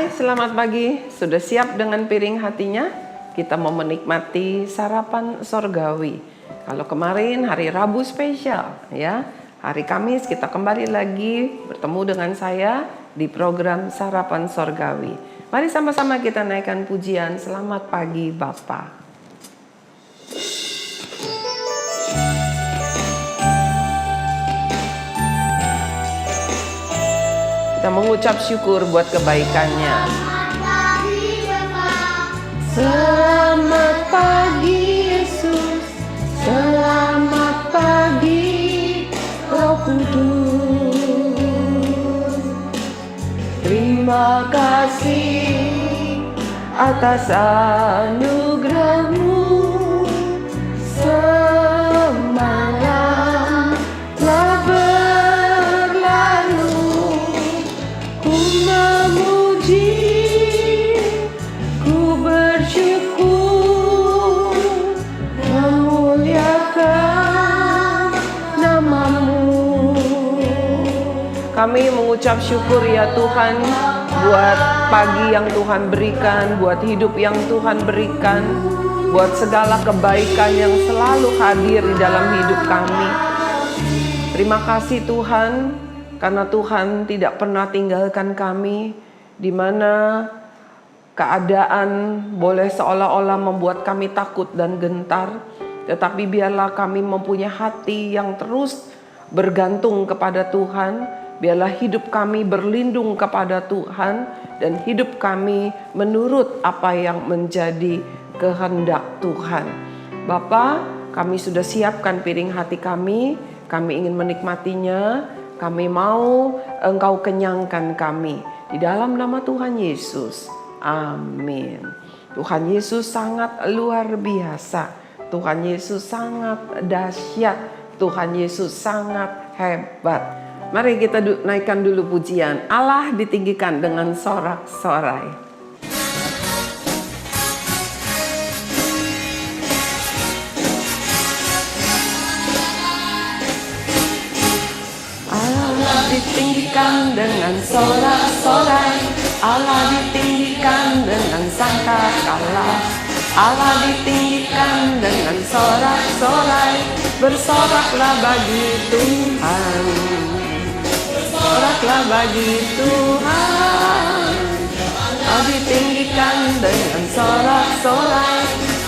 Hai, selamat pagi. Sudah siap dengan piring hatinya? Kita mau menikmati sarapan sorgawi. Kalau kemarin hari Rabu spesial, ya. Hari Kamis kita kembali lagi bertemu dengan saya di program Sarapan Sorgawi. Mari sama-sama kita naikkan pujian. Selamat pagi Bapa. Kita mengucap syukur buat kebaikannya. Selamat pagi Yesus, selamat pagi Roh Kudus. Terima kasih atas anugerah-Mu. Semalam telah berlalu, ku memuji, ku bersyukur, memuliakan nama-Mu. Kami mengucap syukur ya Tuhan, buat pagi yang Tuhan berikan, buat hidup yang Tuhan berikan, buat segala kebaikan yang selalu hadir di dalam hidup kami. Terima kasih Tuhan, karena Tuhan tidak pernah tinggalkan kami, di mana keadaan boleh seolah-olah membuat kami takut dan gentar, tetapi biarlah kami mempunyai hati yang terus bergantung kepada Tuhan. Biarlah hidup kami berlindung kepada Tuhan, dan hidup kami menurut apa yang menjadi kehendak Tuhan. Bapa, kami sudah siapkan piring hati kami ingin menikmatinya. Kami mau Engkau kenyangkan kami. Di dalam nama Tuhan Yesus. Amin. Tuhan Yesus sangat luar biasa. Tuhan Yesus sangat dahsyat. Tuhan Yesus sangat hebat. Mari kita naikkan dulu pujian. Allah ditinggikan dengan sorak-sorai. Ditinggikan dengan sorak-sorai, Allah ditinggikan dengan sangkakala. Allah ditinggikan dengan sorak-sorai, bersoraklah bagi Tuhan, bersoraklah bagi Tuhan. Allah ditinggikan dengan sorak-sorai,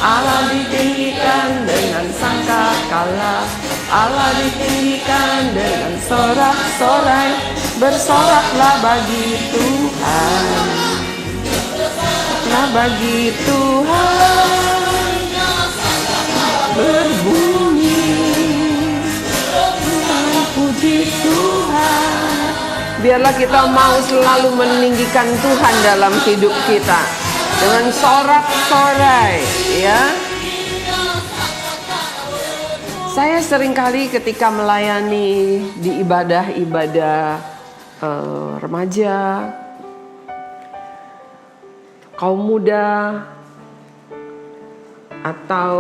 Allah ditinggikan dengan sangkakala. Allah ditinggikan dengan sorak-sorai, bersoraklah bagi Tuhan, bersoraklah bagi Tuhan, berbunyi puji Tuhan. Biarlah kita mau selalu meninggikan Tuhan dalam hidup kita dengan sorak-sorai, ya. Saya seringkali ketika melayani di ibadah-ibadah remaja, kaum muda, atau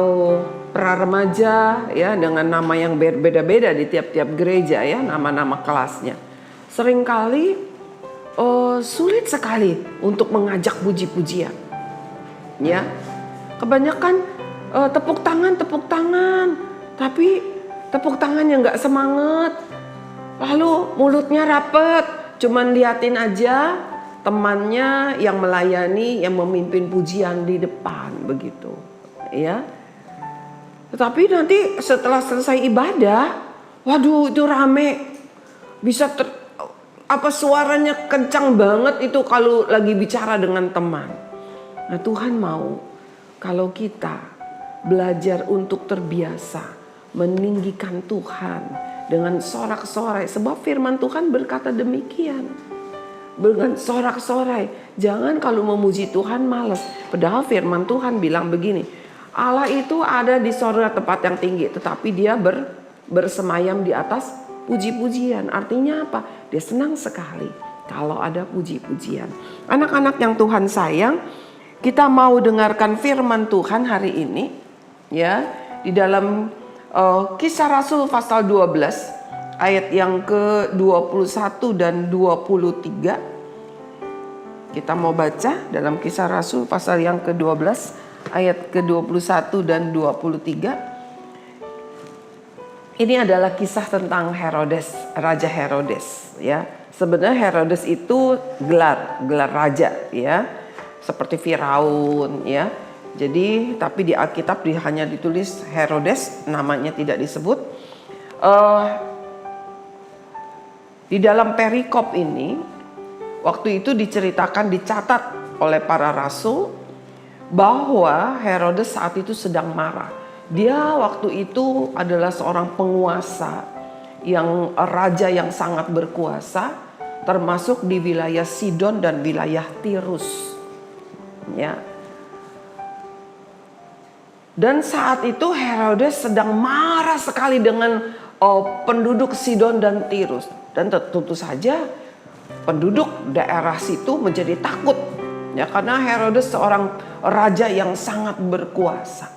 pra-remaja, ya, dengan nama yang berbeda-beda di tiap-tiap gereja, ya, nama-nama kelasnya. Seringkali sulit sekali untuk mengajak puji-pujian, ya. Kebanyakan tepuk tangan. Tapi tepuk tangannya nggak semangat, lalu mulutnya rapet, cuman liatin aja temannya yang melayani, yang memimpin pujian di depan, begitu, ya. Tetapi nanti setelah selesai ibadah, waduh itu rame, bisa suaranya kencang banget itu kalau lagi bicara dengan teman. Nah Tuhan mau kalau kita belajar untuk terbiasa meninggikan Tuhan dengan sorak-sorai, sebab firman Tuhan berkata demikian. Dengan sorak-sorai, jangan kalau memuji Tuhan malas. Padahal firman Tuhan bilang begini, Allah itu ada di sorga tempat yang tinggi, tetapi dia bersemayam di atas puji-pujian. Artinya apa? Dia senang sekali kalau ada puji-pujian. Anak-anak yang Tuhan sayang, kita mau dengarkan firman Tuhan hari ini, ya, di dalam Kisah Rasul pasal 12 ayat yang ke-21 dan 23. Kita mau baca dalam Kisah Rasul pasal yang ke-12 ayat ke-21 dan 23. Ini adalah kisah tentang Herodes, Raja Herodes ya. Sebenarnya Herodes itu gelar raja ya. Seperti Firaun ya. Jadi tapi di Alkitab hanya ditulis Herodes, namanya tidak disebut. Di dalam perikop ini, waktu itu dicatat oleh para rasul bahwa Herodes saat itu sedang marah. Dia waktu itu adalah seorang penguasa, raja yang sangat berkuasa, termasuk di wilayah Sidon dan wilayah Tirus. Ya. Dan saat itu Herodes sedang marah sekali dengan penduduk Sidon dan Tirus. Dan tentu saja penduduk daerah situ menjadi takut ya, karena Herodes seorang raja yang sangat berkuasa.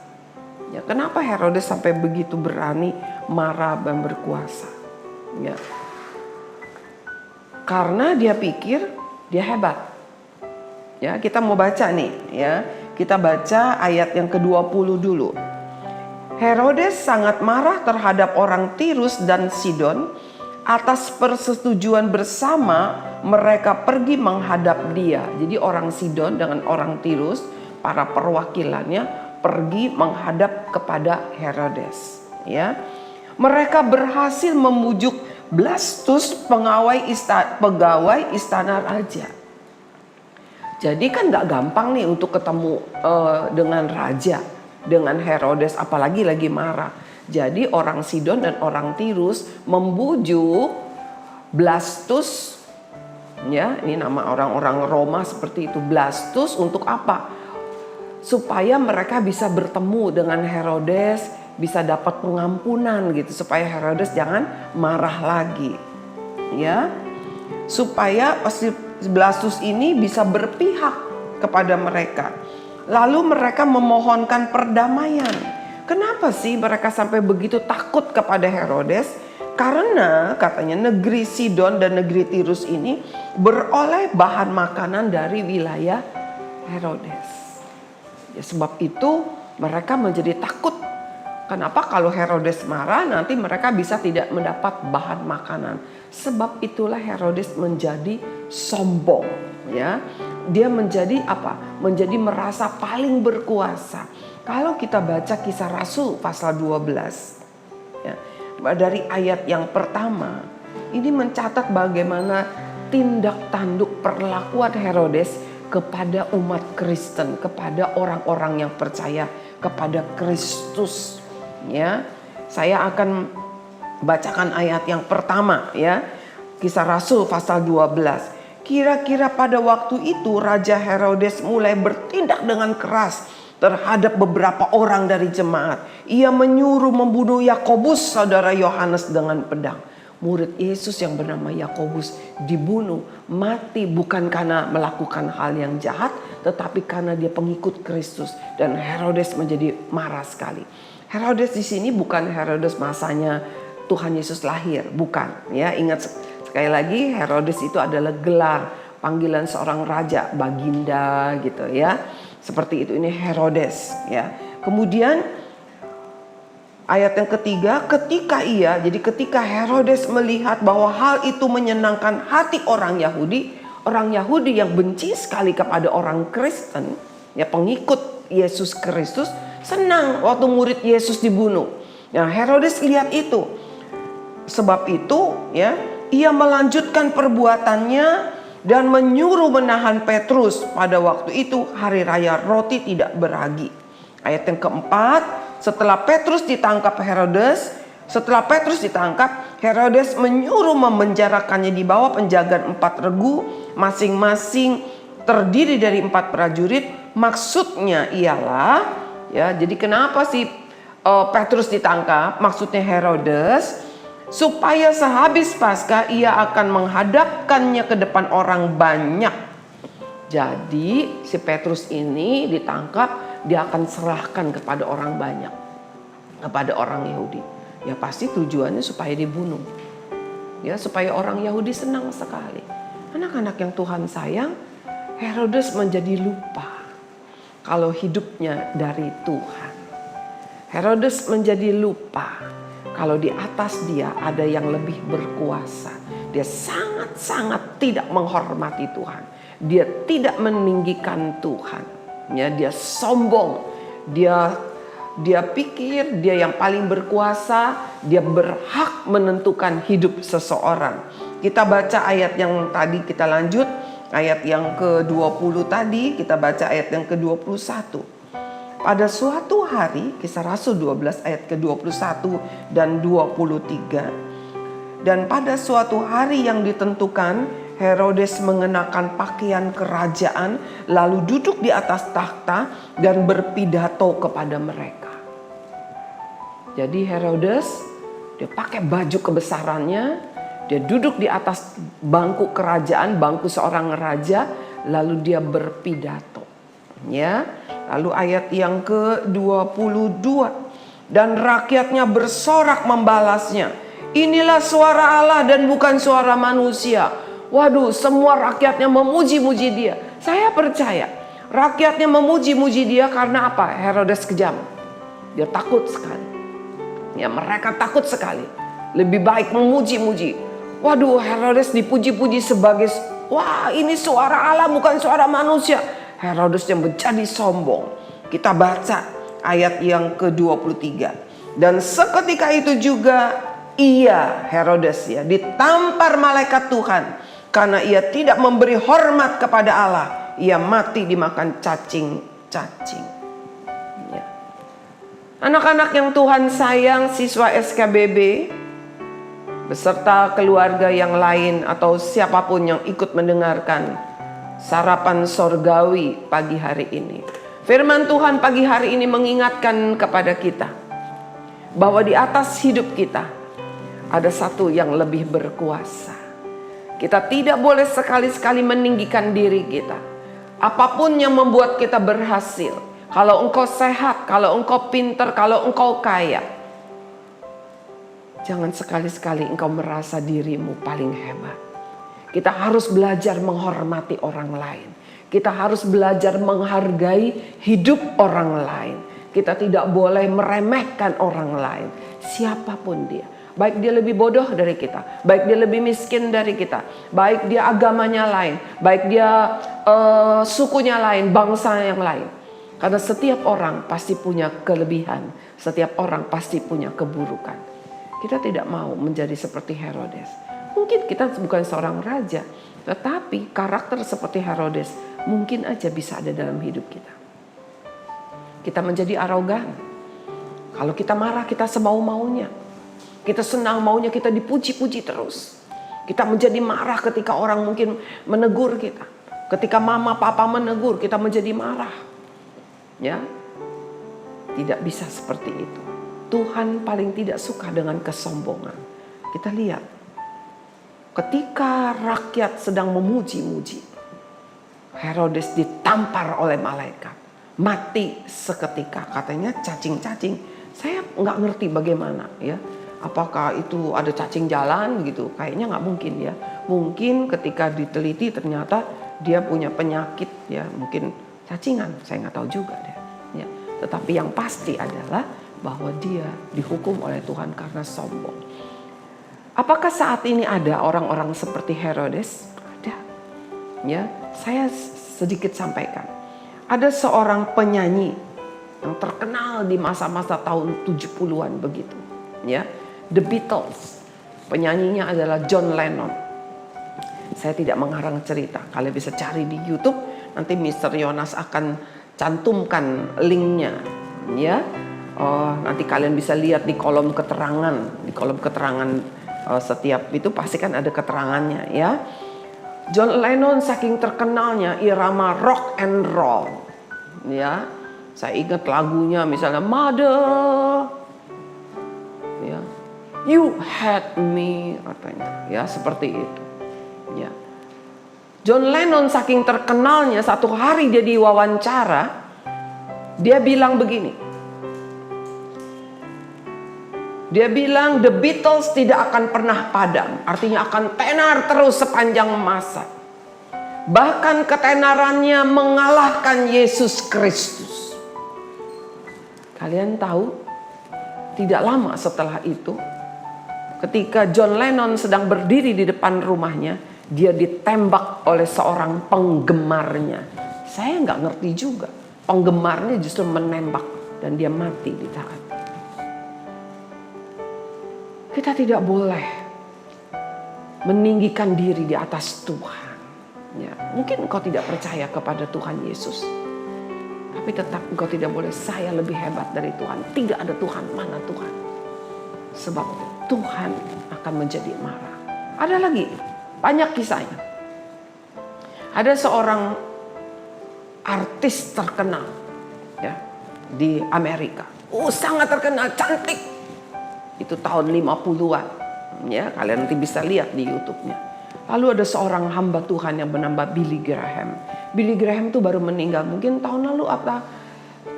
Ya, kenapa Herodes sampai begitu berani marah dan berkuasa? Ya. Karena dia pikir dia hebat. Ya, kita mau baca nih ya. Kita baca ayat yang ke-20 dulu. Herodes sangat marah terhadap orang Tirus dan Sidon. Atas persetujuan bersama mereka pergi menghadap dia. Jadi orang Sidon dengan orang Tirus, para perwakilannya pergi menghadap kepada Herodes. Ya, mereka berhasil memujuk Blastus, pegawai istana raja. Jadi kan nggak gampang nih untuk ketemu dengan raja, dengan Herodes, apalagi lagi marah. Jadi orang Sidon dan orang Tirus membujuk Blastus, ya ini nama orang-orang Roma seperti itu, Blastus untuk apa? Supaya mereka bisa bertemu dengan Herodes, bisa dapat pengampunan gitu, supaya Herodes jangan marah lagi, ya, supaya Blastus ini bisa berpihak kepada mereka. Lalu mereka memohonkan perdamaian. Kenapa sih mereka sampai begitu takut kepada Herodes? Karena katanya negeri Sidon dan negeri Tirus ini beroleh bahan makanan dari wilayah Herodes. Ya, sebab itu mereka menjadi takut. Kenapa? Kalau Herodes marah nanti mereka bisa tidak mendapat bahan makanan. Sebab itulah Herodes menjadi sombong, ya. Dia menjadi apa? Menjadi merasa paling berkuasa. Kalau kita baca Kisah Rasul pasal 12 ya, dari ayat yang pertama, ini mencatat bagaimana tindak tanduk perlakuan Herodes kepada umat Kristen, kepada orang-orang yang percaya kepada Kristus. Ya, saya akan bacakan ayat yang pertama ya. Kisah Rasul pasal 12. Kira-kira pada waktu itu Raja Herodes mulai bertindak dengan keras terhadap beberapa orang dari jemaat. Ia menyuruh membunuh Yakobus, saudara Yohanes, dengan pedang. Murid Yesus yang bernama Yakobus dibunuh, mati bukan karena melakukan hal yang jahat, tetapi karena dia pengikut Kristus. Dan Herodes menjadi marah sekali. Herodes di sini bukan Herodes masanya Tuhan Yesus lahir, bukan. Ya, ingat sekali lagi, Herodes itu adalah gelar panggilan seorang raja, baginda gitu ya. Seperti itu, ini Herodes ya. Kemudian ayat yang ketiga, ketika Herodes melihat bahwa hal itu menyenangkan hati orang Yahudi yang benci sekali kepada orang Kristen, ya pengikut Yesus Kristus, senang waktu murid Yesus dibunuh. Nah, Herodes lihat itu. Sebab itu ya, ia melanjutkan perbuatannya dan menyuruh menahan Petrus. Pada waktu itu hari raya roti tidak beragi. Ayat yang keempat, setelah Petrus ditangkap Herodes menyuruh memenjarakannya di bawah penjagaan 4 regu, masing-masing terdiri dari 4 prajurit. Maksudnya ialah ya, jadi kenapa sih Petrus ditangkap? Maksudnya Herodes supaya sehabis Paskah ia akan menghadapkannya ke depan orang banyak. Jadi si Petrus ini ditangkap, dia akan serahkan kepada orang banyak, kepada orang Yahudi. Ya pasti tujuannya supaya dibunuh. Ya, supaya orang Yahudi senang sekali. Anak-anak yang Tuhan sayang, Herodes menjadi lupa kalau hidupnya dari Tuhan. Herodes menjadi lupa kalau di atas dia ada yang lebih berkuasa. Dia sangat-sangat tidak menghormati Tuhan. Dia tidak meninggikan Tuhan. Ya, dia sombong. Dia pikir dia yang paling berkuasa. Dia berhak menentukan hidup seseorang. Kita baca ayat yang tadi kita lanjut. Ayat yang ke-20 tadi kita baca ayat yang ke-21. Pada suatu hari, Kisah Rasul 12 ayat ke-21 dan 23. Dan pada suatu hari yang ditentukan, Herodes mengenakan pakaian kerajaan, lalu duduk di atas takhta dan berpidato kepada mereka. Jadi Herodes, dia pakai baju kebesarannya, dia duduk di atas bangku kerajaan, bangku seorang raja, lalu dia berpidato. Ya, lalu ayat yang ke-22. Dan rakyatnya bersorak membalasnya. Inilah suara Allah dan bukan suara manusia. Waduh, semua rakyatnya memuji-muji dia. Saya percaya rakyatnya memuji-muji dia karena apa? Herodes kejam. Dia takut sekali. Ya, mereka takut sekali. Lebih baik memuji-muji. Waduh, Herodes dipuji-puji sebagai, wah, ini suara Allah bukan suara manusia. Herodes yang menjadi sombong. Kita baca ayat yang ke-23. Dan seketika itu juga ia, Herodes ya, ditampar malaikat Tuhan. Karena ia tidak memberi hormat kepada Allah. Ia mati dimakan cacing-cacing. Ya. Anak-anak yang Tuhan sayang, siswa SKBB beserta keluarga yang lain atau siapapun yang ikut mendengarkan Sarapan Sorgawi pagi hari ini. Firman Tuhan pagi hari ini mengingatkan kepada kita bahwa di atas hidup kita ada satu yang lebih berkuasa. Kita tidak boleh sekali-sekali meninggikan diri kita. Apapun yang membuat kita berhasil, kalau engkau sehat, kalau engkau pintar, kalau engkau kaya, jangan sekali-sekali engkau merasa dirimu paling hebat. Kita harus belajar menghormati orang lain. Kita harus belajar menghargai hidup orang lain. Kita tidak boleh meremehkan orang lain. Siapapun dia. Baik dia lebih bodoh dari kita. Baik dia lebih miskin dari kita. Baik dia agamanya lain. Baik dia sukunya lain, bangsa yang lain. Karena setiap orang pasti punya kelebihan. Setiap orang pasti punya keburukan. Kita tidak mau menjadi seperti Herodes. Mungkin kita bukan seorang raja, tetapi karakter seperti Herodes mungkin aja bisa ada dalam hidup kita. Kita menjadi arogan. Kalau kita marah, kita semau-maunya. Kita senang maunya kita dipuji-puji terus. Kita menjadi marah ketika orang mungkin menegur kita. Ketika mama papa menegur, kita menjadi marah. Ya, tidak bisa seperti itu. Tuhan paling tidak suka dengan kesombongan. Kita lihat. Ketika rakyat sedang memuji-muji, Herodes ditampar oleh malaikat. Mati seketika, katanya cacing-cacing. Saya nggak ngerti bagaimana ya. Apakah itu ada cacing jalan gitu? Kayaknya nggak mungkin ya. Mungkin ketika diteliti ternyata dia punya penyakit ya. Mungkin cacingan, saya nggak tahu juga deh. Ya. Tetapi yang pasti adalah bahwa dia dihukum oleh Tuhan karena sombong. Apakah saat ini ada orang-orang seperti Herodes? Ada. Ya, saya sedikit sampaikan. Ada seorang penyanyi yang terkenal di masa-masa tahun 70-an begitu. Ya, The Beatles. Penyanyinya adalah John Lennon. Saya tidak mengarang cerita. Kalian bisa cari di YouTube. Nanti Mr. Yonas akan cantumkan linknya. Ya, nanti kalian bisa lihat di kolom keterangan. Di kolom keterangan setiap itu pasti kan ada keterangannya ya. John Lennon saking terkenalnya irama rock and roll ya. Saya ingat lagunya misalnya Mother ya, You Had Me katanya ya, seperti itu ya. John Lennon saking terkenalnya, satu hari dia diwawancara, dia bilang begini. Dia bilang The Beatles tidak akan pernah padam. Artinya akan tenar terus sepanjang masa. Bahkan ketenarannya mengalahkan Yesus Kristus. Kalian tahu, tidak lama setelah itu, ketika John Lennon sedang berdiri di depan rumahnya, dia ditembak oleh seorang penggemarnya. Saya nggak ngerti juga. Penggemarnya justru menembak dan dia mati di saat itu. Kita tidak boleh meninggikan diri di atas Tuhan. Ya, mungkin engkau tidak percaya kepada Tuhan Yesus, tapi tetap engkau tidak boleh saya lebih hebat dari Tuhan. Tidak ada Tuhan, mana Tuhan? Sebab Tuhan akan menjadi marah. Ada lagi, banyak kisahnya. Ada seorang artis terkenal ya, di Amerika. Sangat terkenal, cantik. Itu tahun 50-an. Ya, kalian nanti bisa lihat di YouTube-nya. Lalu ada seorang hamba Tuhan yang bernama Billy Graham. Billy Graham itu baru meninggal mungkin tahun lalu apa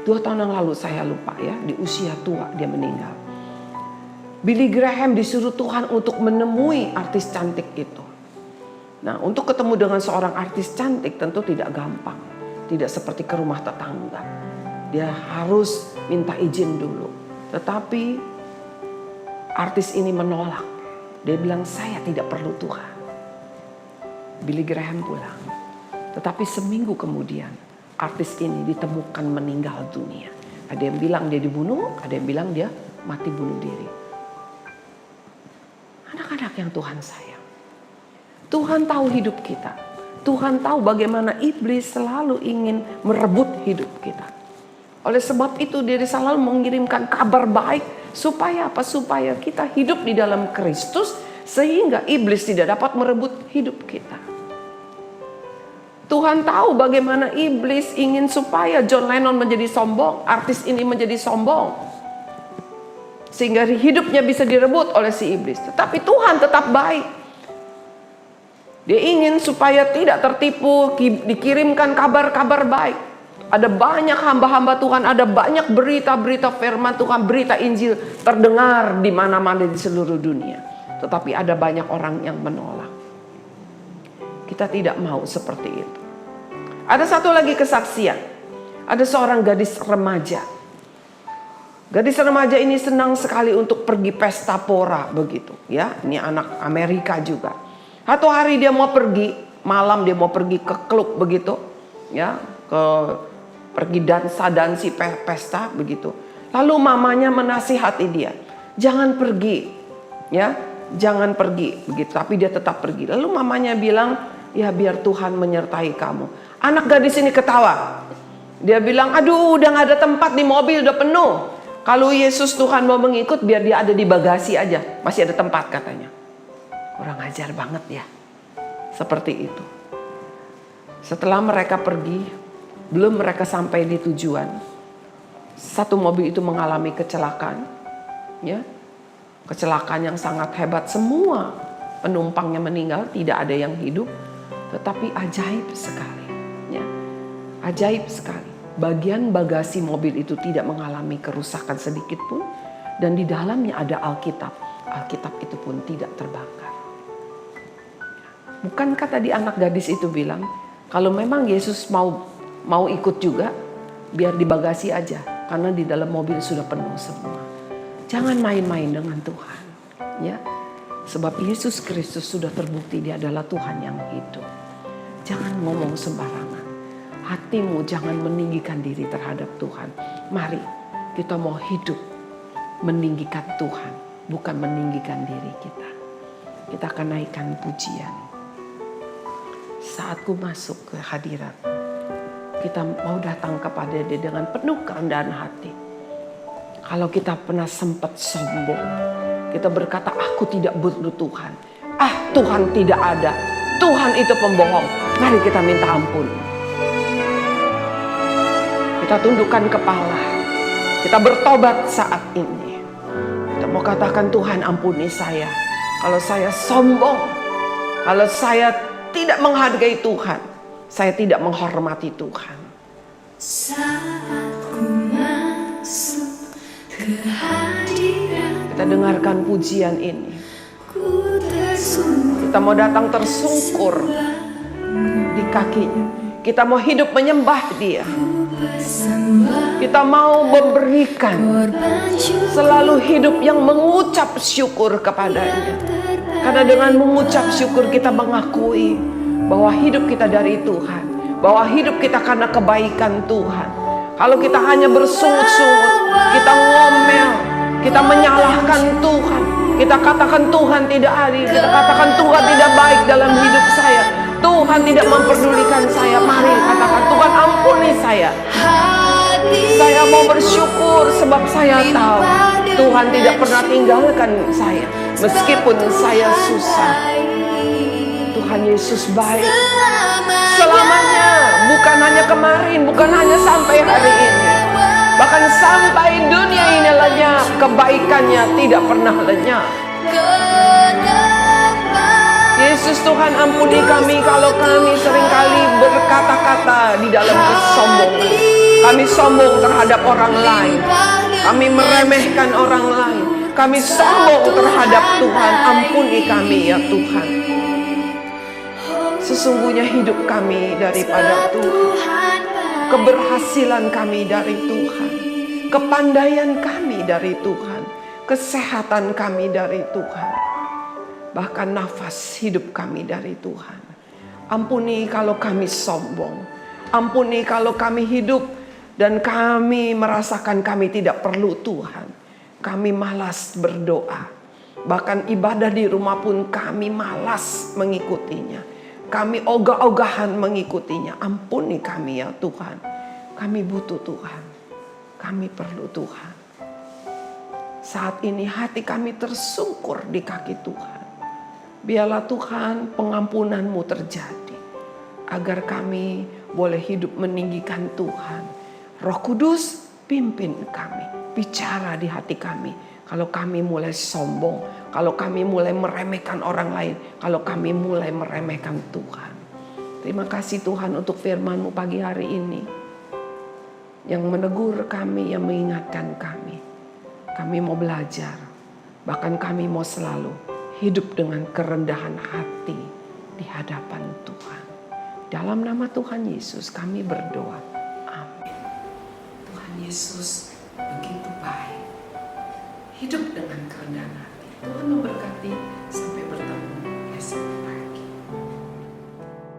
2 tahun yang lalu, saya lupa ya. Di usia tua dia meninggal. Billy Graham disuruh Tuhan untuk menemui artis cantik itu. Nah, untuk ketemu dengan seorang artis cantik tentu tidak gampang. Tidak seperti ke rumah tetangga. Dia harus minta izin dulu. Tetapi artis ini menolak. Dia bilang, saya tidak perlu Tuhan. Billy Graham pulang. Tetapi seminggu kemudian artis ini ditemukan meninggal dunia. Ada yang bilang dia dibunuh, ada yang bilang dia mati bunuh diri. Anak-anak yang Tuhan sayang, Tuhan tahu hidup kita. Tuhan tahu bagaimana iblis selalu ingin merebut hidup kita. Oleh sebab itu dia selalu mengirimkan kabar baik. Supaya apa? Supaya kita hidup di dalam Kristus. Sehingga iblis tidak dapat merebut hidup kita. Tuhan tahu bagaimana iblis ingin supaya John Lennon menjadi sombong. Artis ini menjadi sombong. Sehingga hidupnya bisa direbut oleh si iblis. Tetapi Tuhan tetap baik. Dia ingin supaya tidak tertipu, dikirimkan kabar-kabar baik. Ada banyak hamba-hamba Tuhan, ada banyak berita-berita firman Tuhan, berita Injil terdengar di mana-mana di seluruh dunia. Tetapi ada banyak orang yang menolak. Kita tidak mau seperti itu. Ada satu lagi kesaksian. Ada seorang gadis remaja. Gadis remaja ini senang sekali untuk pergi pesta pora begitu. Ya, ini anak Amerika juga. Satu hari dia mau pergi, malam dia mau pergi ke klub begitu. Ya, pergi dansa-dansi pesta begitu. Lalu mamanya menasihati dia, jangan pergi, ya, jangan pergi begitu. Tapi dia tetap pergi. Lalu mamanya bilang, ya biar Tuhan menyertai kamu. Anak gadis ini ketawa. Dia bilang, aduh udah gak ada tempat di mobil, udah penuh. Kalau Yesus Tuhan mau mengikut, biar dia ada di bagasi aja, masih ada tempat katanya. Kurang ajar banget ya. Seperti itu. Setelah mereka pergi, belum mereka sampai di tujuan, satu mobil itu mengalami kecelakaan, ya, kecelakaan yang sangat hebat. Semua penumpangnya meninggal, tidak ada yang hidup. Tetapi ajaib sekali, ya, ajaib sekali. Bagian bagasi mobil itu tidak mengalami kerusakan sedikit pun, dan di dalamnya ada Alkitab. Alkitab itu pun tidak terbakar. Bukankah tadi anak gadis itu bilang, kalau memang Yesus mau ikut juga, biar di bagasi aja, karena di dalam mobil sudah penuh semua. Jangan main-main dengan Tuhan, ya. Sebab Yesus Kristus sudah terbukti dia adalah Tuhan yang hidup. Jangan ngomong sembarangan. Hatimu jangan meninggikan diri terhadap Tuhan. Mari kita mau hidup meninggikan Tuhan, bukan meninggikan diri kita. Kita akan naikkan pujian. Saat ku masuk ke hadirat, kita mau datang kepada dia dengan penuh kerendahan hati. Kalau kita pernah sempat sombong, kita berkata, aku tidak butuh Tuhan. Tuhan tidak ada. Tuhan itu pembohong. Mari kita minta ampun. Kita tundukkan kepala. Kita bertobat saat ini. Kita mau katakan, Tuhan ampuni saya. Kalau saya sombong, kalau saya tidak menghargai Tuhan, saya tidak menghormati Tuhan. Saat ku masuk ke hadirat, kita dengarkan pujian ini. Kita mau datang tersungkur di kakinya. Kita mau hidup menyembah Dia. bersembah Kita mau memberikan, korban syukur selalu hidup yang mengucap syukur kepadanya. Karena dengan mengucap syukur kita mengakui bahwa hidup kita dari Tuhan, bahwa hidup kita karena kebaikan Tuhan. Kalau kita hanya bersungut-sungut, kita ngomel, kita menyalahkan Tuhan, kita katakan Tuhan tidak adil, kita katakan Tuhan tidak baik dalam hidup saya, Tuhan tidak memperdulikan saya. Mari katakan, Tuhan ampuni saya. Saya mau bersyukur sebab saya tahu Tuhan tidak pernah tinggalkan saya. Meskipun saya susah, Tuhan Yesus baik selamanya. Bukan hanya kemarin, bukan hanya sampai hari ini, bahkan sampai dunia ini lenyap, kebaikannya tidak pernah lenyap. Yesus Tuhan, ampuni kami kalau kami seringkali berkata-kata di dalam kesombongan. Kami sombong terhadap orang lain, kami meremehkan orang lain, kami sombong terhadap Tuhan. Ampuni kami ya Tuhan. Sesungguhnya hidup kami daripada Tuhan, keberhasilan kami dari Tuhan, kepandaian kami dari Tuhan, kesehatan kami dari Tuhan, bahkan nafas hidup kami dari Tuhan. Ampuni kalau kami sombong, ampuni kalau kami hidup dan kami merasakan kami tidak perlu Tuhan. Kami malas berdoa, bahkan ibadah di rumah pun kami malas mengikutinya. Kami ogah-ogahan mengikutinya. Ampuni kami ya Tuhan. Kami butuh Tuhan. Kami perlu Tuhan. Saat ini hati kami tersungkur di kaki Tuhan. Biarlah Tuhan pengampunan-Mu terjadi, agar kami boleh hidup meninggikan Tuhan. Roh Kudus pimpin kami. Bicara di hati kami. Kalau kami mulai sombong, kalau kami mulai meremehkan orang lain, kalau kami mulai meremehkan Tuhan. Terima kasih Tuhan untuk firman-Mu pagi hari ini, yang menegur kami, yang mengingatkan kami. Kami mau belajar, bahkan kami mau selalu hidup dengan kerendahan hati di hadapan Tuhan. Dalam nama Tuhan Yesus kami berdoa. Amin. Tuhan Yesus begitu baik. Hidup dengan kerendahan hati. Tuhan memberkati, sampai bertemu esok.